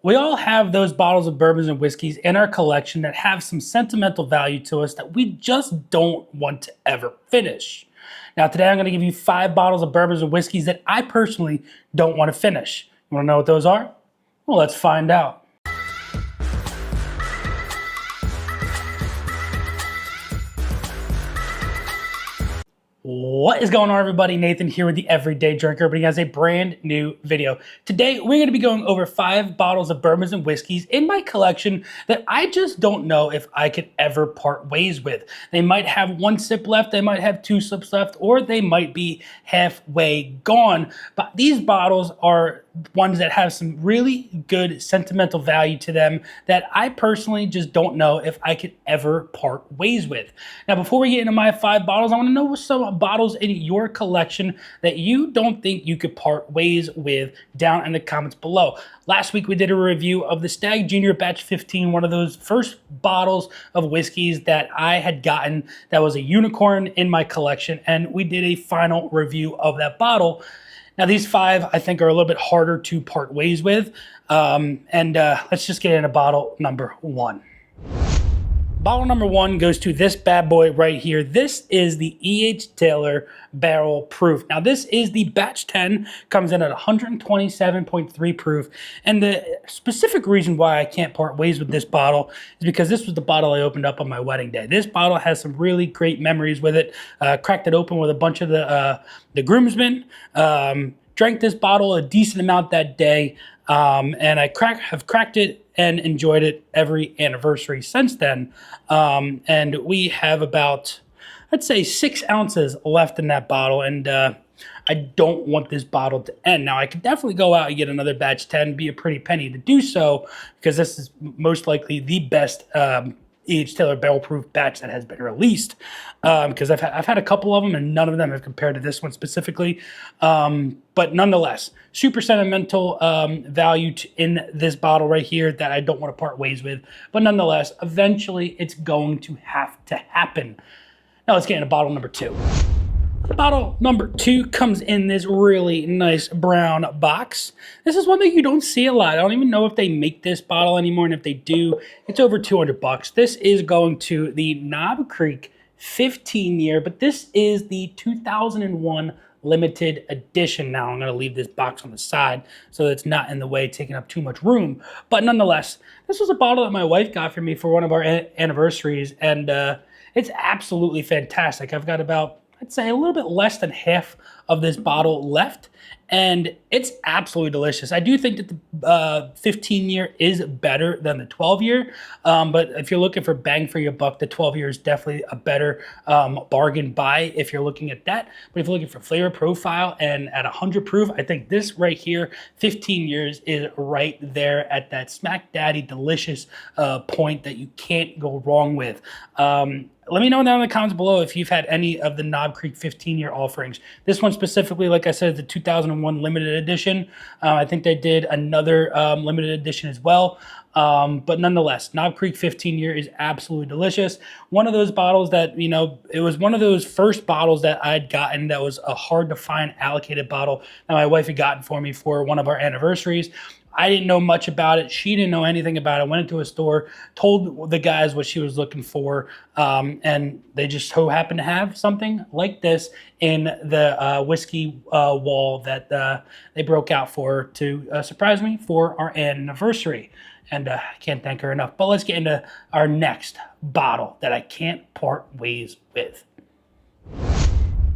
We all have those bottles of bourbons and whiskeys in our collection that have some sentimental value to us that we just don't want to ever finish. Now, today I'm going to give you 5 bottles of bourbons and whiskeys that I personally don't want to finish. You want to know what those are? Well, let's find out. What is going on, everybody? Nathan here with the Everyday Drinker, but he has a brand new video. Today, we're going to be going over 5 bottles of bourbons and whiskeys in my collection that I just don't know if I could ever part ways with. They might have 1 sip left, they might have 2 sips left, or they might be halfway gone. But these bottles are ones that have some really good sentimental value to them that I personally just don't know if I could ever part ways with. Now, before we get into my 5 bottles, I want to know what's some bottles in your collection that you don't think you could part ways with down in the comments below. Last week we did a review of the Stag Jr. Batch 15, one of those first bottles of whiskeys that I had gotten that was a unicorn in my collection, and we did a final review of that bottle. Now, these 5, I think, are a little bit harder to part ways with. Let's just get into bottle number 1. Bottle number 1 goes to this bad boy right here. This is the E.H. Taylor Barrel Proof. Now, this is the Batch 10, comes in at 127.3 proof. And the specific reason why I can't part ways with this bottle is because this was the bottle I opened up on my wedding day. This bottle has some really great memories with it. Cracked it open with a bunch of the groomsmen. Drank this bottle a decent amount that day. And I have cracked it and enjoyed it every anniversary since then. And we have about, I'd say, 6 ounces left in that bottle, and I don't want this bottle to end. Now, I could definitely go out and get another Batch 10, be a pretty penny to do so, because this is most likely the best E.H. Taylor Barrel Proof batch that has been released, because I've had a couple of them and none of them have compared to this one specifically. But nonetheless, super sentimental value in this bottle right here that I don't want to part ways with. But nonetheless, eventually it's going to have to happen. Now let's get into bottle number 2. Bottle number 2 comes in this really nice brown box. This is one that you don't see a lot. I don't even know if they make this bottle anymore, and if they do, it's over $200. This is going to the Knob Creek 15-year, but this is the 2001 limited edition. Now, I'm going to leave this box on the side so that it's not in the way, taking up too much room. But nonetheless, this was a bottle that my wife got for me for one of our anniversaries, and it's absolutely fantastic. I've got about, I'd say, a little bit less than half of this bottle left, and it's absolutely delicious. I do think that the 15-year is better than the 12-year, but if you're looking for bang for your buck, the 12-year is definitely a better bargain buy if you're looking at that. But if you're looking for flavor profile and at 100 proof, I think this right here, 15 years, is right there at that smack daddy delicious point that you can't go wrong with. Let me know down in the comments below if you've had any of the Knob Creek 15-year offerings. This one specifically, like I said, is the 2001 limited edition. I think they did another limited edition as well. But nonetheless, Knob Creek 15-year is absolutely delicious. One of those bottles that, you know, it was one of those first bottles that I'd gotten that was a hard-to-find allocated bottle that my wife had gotten for me for one of our anniversaries. I didn't know much about it. She didn't know anything about it. Went into a store, told the guys what she was looking for, and they just so happened to have something like this in the whiskey wall that they broke out for to surprise me for our anniversary. And I can't thank her enough. But let's get into our next bottle that I can't part ways with.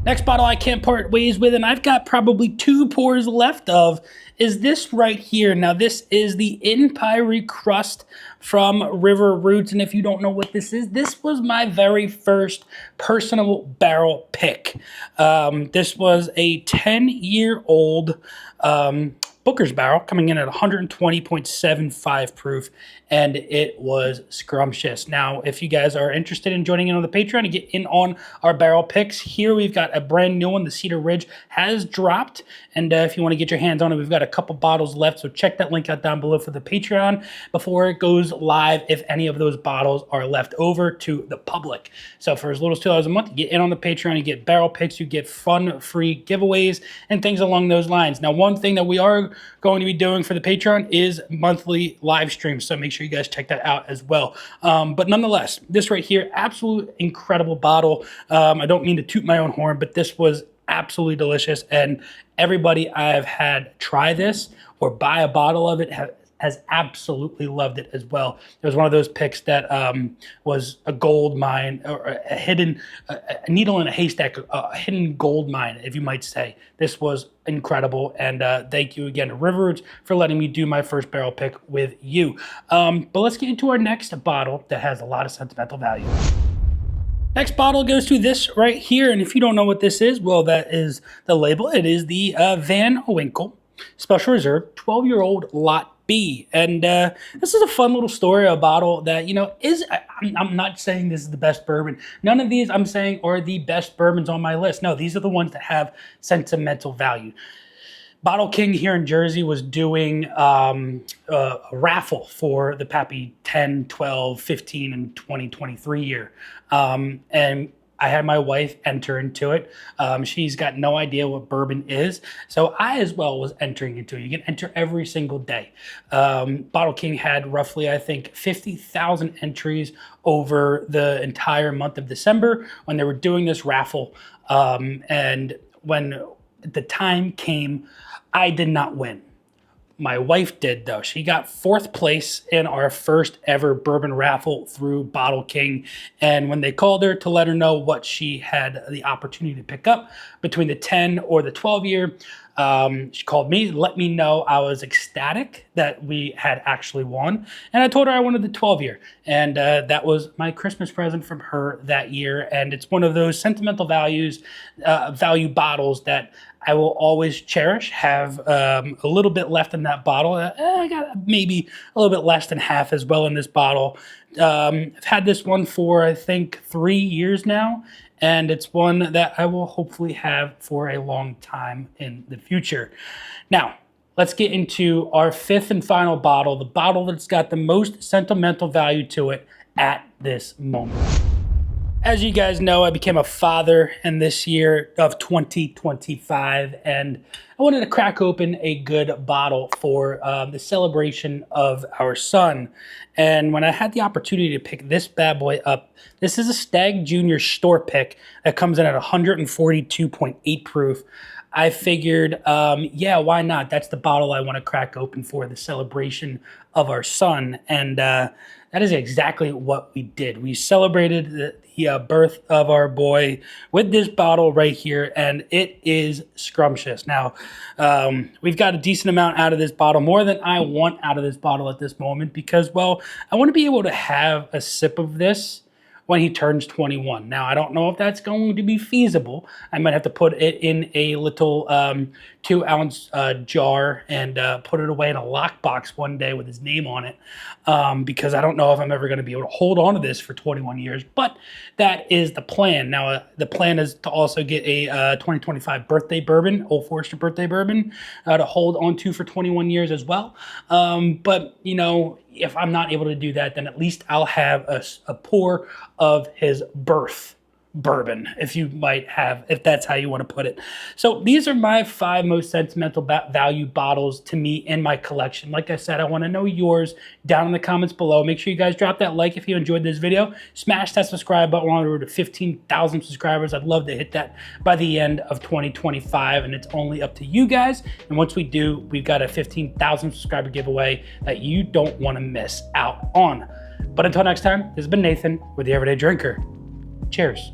Next bottle I can't part ways with, and I've got probably 2 pours left of, is this right here. Now, this is the Empire Crust from River Roots, and if you don't know what this is, this was my very first personal barrel pick. This was a 10-year-old Booker's barrel coming in at 120.75 proof, and it was scrumptious. Now, if you guys are interested in joining in on the Patreon to get in on our barrel picks, here we've got a brand new one. The Cedar Ridge has dropped, and if you want to get your hands on it, we've got a couple bottles left, so check that link out down below for the Patreon before it goes live, if any of those bottles are left over to the public. So for as little as $2 a month, you get in on the Patreon, you get barrel picks, you get fun, free giveaways, and things along those lines. Now, one thing that we are going to be doing for the Patreon is monthly live streams, so make sure you guys check that out as well. But nonetheless, this right here, absolute incredible bottle. I don't mean to toot my own horn, but this was absolutely delicious, and everybody I have had try this or buy a bottle of it has absolutely loved it as well. It was one of those picks that was a gold mine, or a hidden a needle in a haystack, a hidden gold mine, if you might say. This was incredible, and thank you again to Rivers for letting me do my first barrel pick with you. But let's get into our next bottle that has a lot of sentimental value. Next bottle goes to this right here, and if you don't know what this is, well, that is the label. It is the Van Winkle Special Reserve 12-year-old Lot B. And this is a fun little story, a bottle that, you know, I'm not saying this is the best bourbon. None of these I'm saying are the best bourbons on my list. No, these are the ones that have sentimental value. Bottle King here in Jersey was doing a raffle for the Pappy 10, 12, 15, and 2023 year. And I had my wife enter into it. She's got no idea what bourbon is. So I as well was entering into it. You can enter every single day. Bottle King had roughly, I think, 50,000 entries over the entire month of December when they were doing this raffle. And when the time came, I did not win. My wife did, though. She got 4th place in our first ever bourbon raffle through Bottle King. And when they called her to let her know what she had the opportunity to pick up between the 10 or the 12 year, she called me, let me know I was ecstatic that we had actually won. And I told her I wanted the 12 year. And that was my Christmas present from her that year. And it's one of those sentimental value bottles that I will always cherish. Have a little bit left in that bottle. I got maybe a little bit less than half as well in this bottle. I've had this one for, I think, 3 years now. And it's one that I will hopefully have for a long time in the future. Now, let's get into our 5th and final bottle, the bottle that's got the most sentimental value to it at this moment. As you guys know, I became a father in this year of 2025, and I wanted to crack open a good bottle for the celebration of our son. And when I had the opportunity to pick this bad boy up, this is a Stag Jr. store pick that comes in at 142.8 proof. I figured, yeah, why not? That's the bottle I want to crack open for the celebration of our son. And that is exactly what we did. We celebrated the birth of our boy with this bottle right here, and it is scrumptious. Now, we've got a decent amount out of this bottle, more than I want out of this bottle at this moment, because, well, I want to be able to have a sip of this when he turns 21. Now, I don't know if that's going to be feasible. I might have to put it in a little 2-ounce jar and put it away in a lockbox one day with his name on it, because I don't know if I'm ever going to be able to hold on to this for 21 years, but that is the plan. Now, the plan is to also get a 2025 birthday bourbon, Old Forester birthday bourbon, to hold on to for 21 years as well. But, you know, if I'm not able to do that, then at least I'll have a pour of his birth bourbon, if you might have, if that's how you want to put it. So these are my 5 most sentimental value bottles to me in my collection. Like I said, I want to know yours down in the comments below. Make sure you guys drop that like if you enjoyed this video. Smash that subscribe button. We're on the road to 15,000 subscribers. I'd love to hit that by the end of 2025, and it's only up to you guys. And once we do, we've got a 15,000 subscriber giveaway that you don't want to miss out on. But until next time, this has been Nathan with The Everyday Drinker. Cheers.